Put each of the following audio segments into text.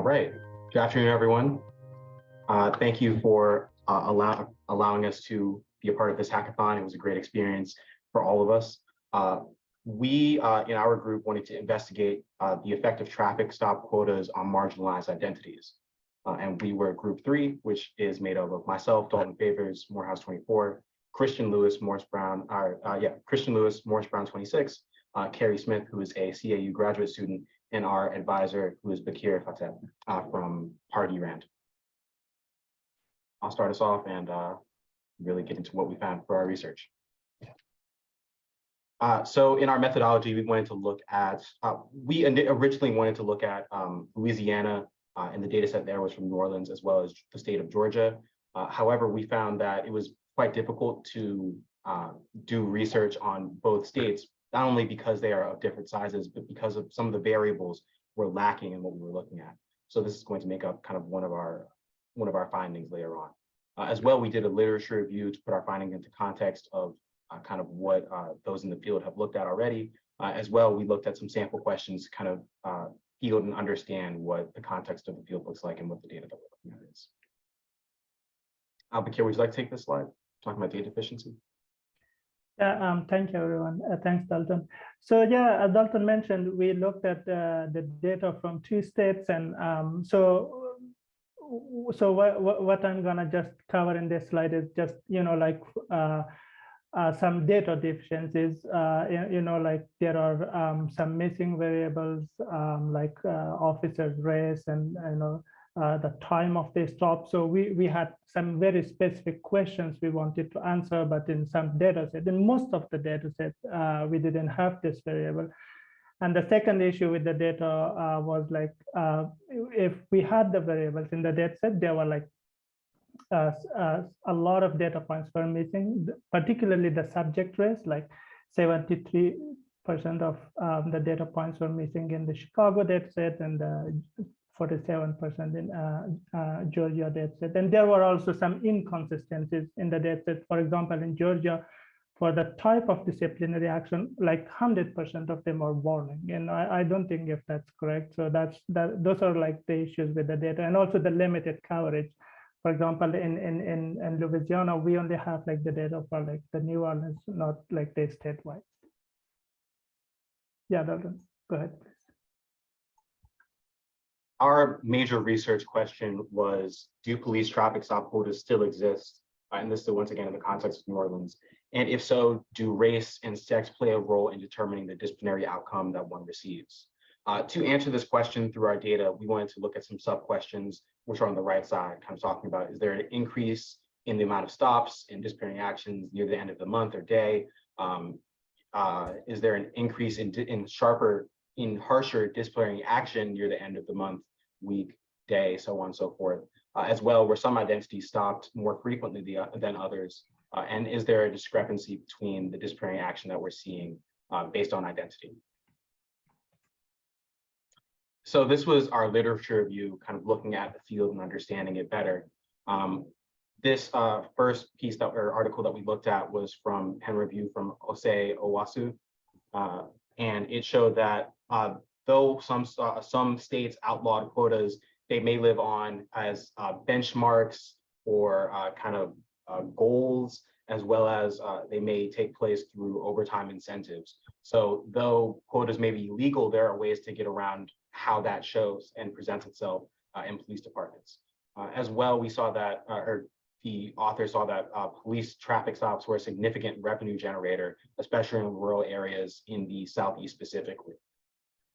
All right. Good afternoon, everyone. Thank you for allowing us to be a part of this hackathon. It was a great experience for all of us. We, in our group, wanted to investigate the effect of traffic stop quotas on marginalized identities. And we were group 3, which is made up of myself, Dalton Favors, Morehouse 24, Christian Lewis, Morris Brown, Christian Lewis, Morris Brown 26, Carrie Smith, who is a CAU graduate student, and our advisor, who is Bakir Fateh from Pardee RAND. I'll start us off and really get into what we found for our research. So in our methodology, we wanted to look at, we originally wanted to look at Louisiana, and the data set there was from New Orleans as well as the state of Georgia. However, we found that it was quite difficult to do research on both states, not only because they are of different sizes, but because of some of the variables were lacking in what we were looking at. So this is going to make up kind of one of our findings later on. As well, we did a literature review to put our findings into context of kind of what those in the field have looked at already. As well, we looked at some sample questions to kind of field and understand what the context of the field looks like and what the data that we're looking at is. Bakir, would you like to take this slide, talking about data efficiency? Yeah, thank you, everyone. Thanks, Dalton. So yeah, as Dalton mentioned, we looked at the data from 2 states, and so what I'm gonna just cover in this slide is just, like some data deficiencies. Like there are some missing variables, like officer's race and the time of the stop. So we had some very specific questions we wanted to answer, but in some data set, in most of the data set, we didn't have this variable. And the second issue with the data was like, if we had the variables in the data set, there were like a lot of data points were missing, particularly the subject race, like 73% of the data points were missing in the Chicago data set and 47% in Georgia data set. And there were also some inconsistencies in the data set. For example, in Georgia, for the type of disciplinary action, like 100% of them are warning. And I don't think if that's correct. So those are like the issues with the data, and also the limited coverage. For example, in Louisiana, we only have like the data for like the New Orleans, not like the statewide. Yeah, Dalton, go ahead, please. Our major research question was, do police traffic stop quotas still exist? And this is once again in the context of New Orleans. And if so, do race and sex play a role in determining the disciplinary outcome that one receives? To answer this question through our data, we wanted to look at some sub-questions, which are on the right side, kind of talking about, is there an increase in the amount of stops and disciplinary actions near the end of the month or day? Is there an increase in harsher disciplinary action near the end of the month, week, day, so on and so forth? As well, were some identities stopped more frequently than others? And is there a discrepancy between the disciplinary action that we're seeing based on identity? So this was our literature review, kind of looking at the field and understanding it better. This first piece or article that we looked at was from Penn Review from Osei Owasu, and it showed that though some states outlawed quotas, they may live on as benchmarks or kind of goals, as well as they may take place through overtime incentives. So though quotas may be legal, there are ways to get around how that shows and presents itself in police departments. As well, we saw that, or the author saw that police traffic stops were a significant revenue generator, especially in rural areas in the Southeast specifically.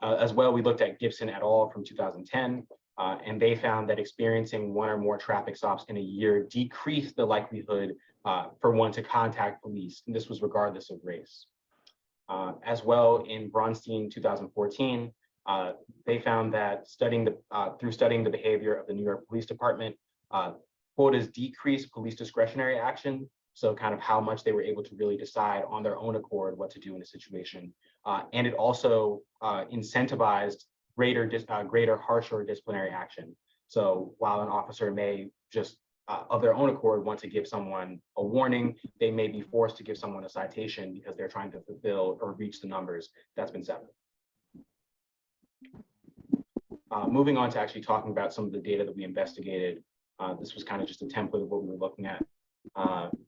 As well, we looked at Gibson et al. From 2010, and they found that experiencing 1 or more traffic stops in a year decreased the likelihood for one to contact police, and this was regardless of race. As well, in Bronstein 2014, they found that through studying the behavior of the New York Police Department, quotas decreased police discretionary action, so kind of how much they were able to really decide on their own accord what to do in a situation. And it also incentivized greater, harsher disciplinary action. So while an officer may just of their own accord want to give someone a warning, they may be forced to give someone a citation because they're trying to fulfill or reach the numbers that's been set. Moving on to actually talking about some of the data that we investigated. This was kind of just a template of what we were looking at.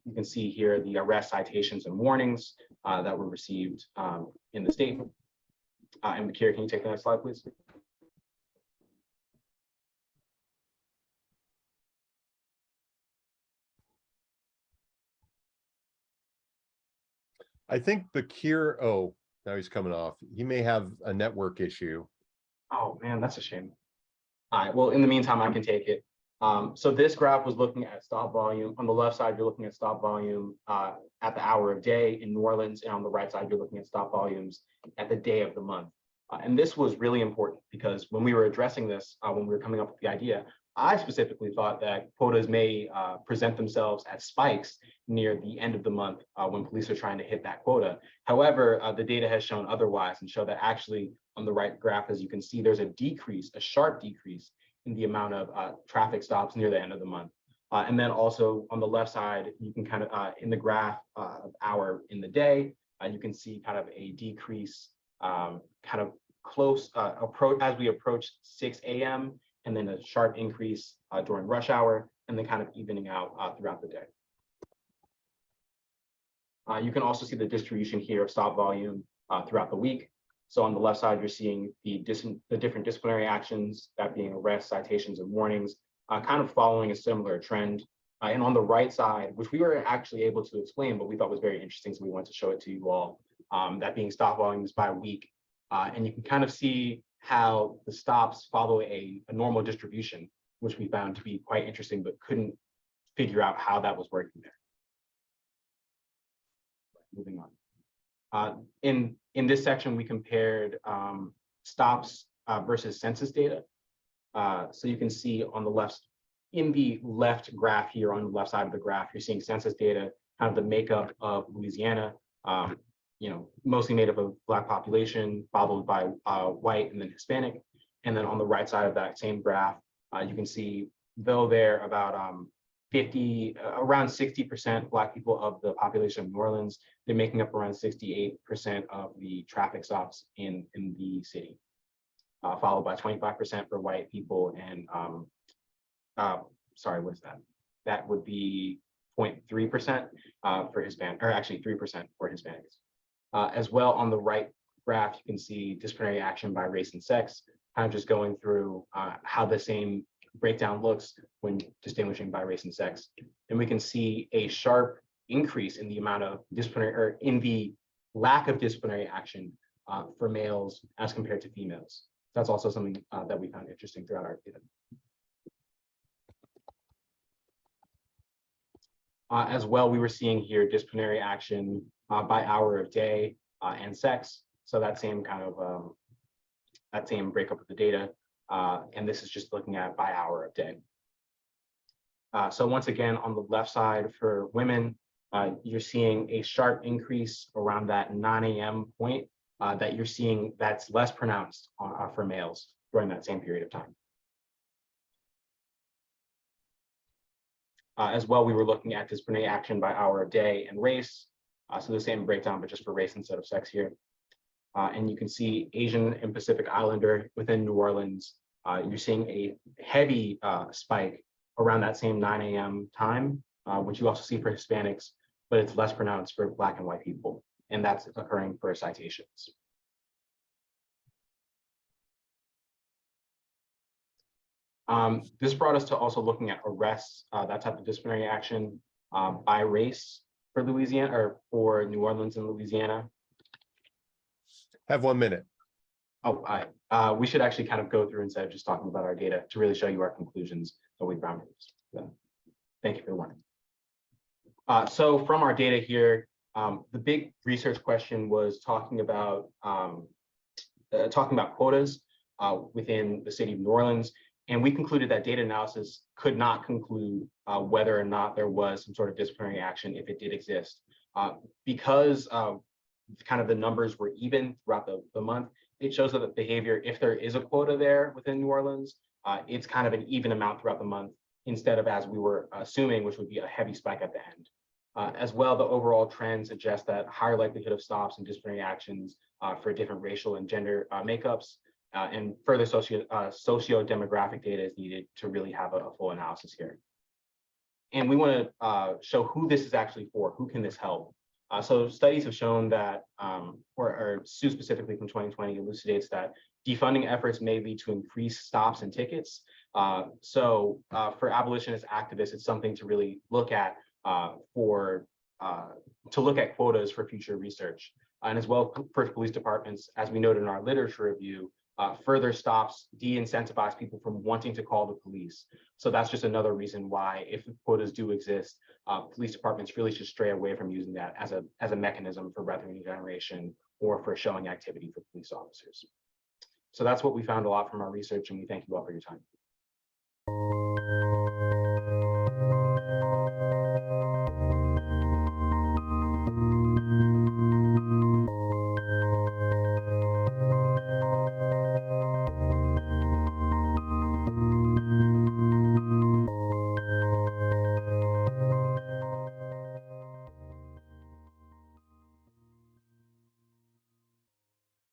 You can see here the arrest citations and warnings that were received in the state. And Bakir, can you take the next slide, please? I think Bakir, oh, now he's coming off. He may have a network issue. Oh man, that's a shame. All right, well, in the meantime, I can take it. So this graph was looking at stop volume. On the left side, you're looking at stop volume at the hour of day in New Orleans, and on the right side, you're looking at stop volumes at the day of the month. And this was really important because when we were addressing this, when we were coming up with the idea, I specifically thought that quotas may present themselves as spikes near the end of the month when police are trying to hit that quota. However, the data has shown otherwise and show that actually on the right graph, as you can see, there's a decrease, a sharp decrease in the amount of traffic stops near the end of the month. And then also on the left side, you can kind of, in the graph of hour in the day, you can see kind of a decrease kind of close approach as we approach 6 a.m. and then a sharp increase during rush hour, and then kind of evening out throughout the day. You can also see the distribution here of stop volume throughout the week. So on the left side, you're seeing the different disciplinary actions, that being arrests, citations, and warnings, kind of following a similar trend. And on the right side, which we were actually able to explain, but we thought was very interesting, so we wanted to show it to you all, that being stop volumes by week. And you can kind of see how the stops follow a normal distribution, which we found to be quite interesting, but couldn't figure out how that was working there. Moving on. In this section, we compared stops versus census data. So you can see on the left, in the left graph here, on the left side of the graph, you're seeing census data, kind of the makeup of Louisiana, mostly made up of Black population, followed by white and then Hispanic. And then on the right side of that same graph, you can see, though they're about around 60% Black people of the population of New Orleans, they're making up around 68% of the traffic stops in the city, followed by 25% for white people and, sorry, what's that? That would be 0.3% for Hispanic, or actually 3% for Hispanics. As well, on the right graph, you can see disciplinary action by race and sex, kind of just going through how the same breakdown looks when distinguishing by race and sex. And we can see a sharp increase in the amount of disciplinary, or in the lack of disciplinary action for males as compared to females. That's also something that we found interesting throughout our data. As well, we were seeing here disciplinary action by hour of day and sex. So that same kind of, that same breakup of the data. And this is just looking at by hour of day. So once again, on the left side for women, you're seeing a sharp increase around that 9 a.m. point that you're seeing that's less pronounced for males during that same period of time. As well, we were looking at disciplinary action by hour of day and race. So the same breakdown, but just for race instead of sex here. And you can see Asian and Pacific Islander within New Orleans, you're seeing a heavy spike around that same 9 a.m. time, which you also see for Hispanics, but it's less pronounced for Black and white people. And that's occurring for citations. This brought us to also looking at arrests, that type of disciplinary action by race for Louisiana, or for New Orleans and Louisiana. Have 1 minute. Oh, we should actually kind of go through instead of just talking about our data to really show you our conclusions that we found. Thank you for the warning. So from our data here, the big research question was talking about quotas within the city of New Orleans. And we concluded that data analysis could not conclude whether or not there was some sort of disciplinary action if it did exist. Because kind of the numbers were even throughout the month, it shows that the behavior, if there is a quota there within New Orleans, it's kind of an even amount throughout the month, instead of, as we were assuming, which would be a heavy spike at the end. As well, the overall trend suggests that higher likelihood of stops and disciplinary actions for different racial and gender makeups, and further socio-demographic data is needed to really have a full analysis here. And we want to show who this is actually for, who can this help. So studies have shown that, or Sue specifically from 2020 elucidates that defunding efforts may lead to increased stops and tickets. So for abolitionist activists, it's something to really look at to look at quotas for future research. And as well for police departments, as we noted in our literature review, further stops de-incentivize people from wanting to call the police. So that's just another reason why, if quotas do exist, police departments really should stray away from using that as a mechanism for revenue generation or for showing activity for police officers. So that's what we found a lot from our research, and we thank you all for your time.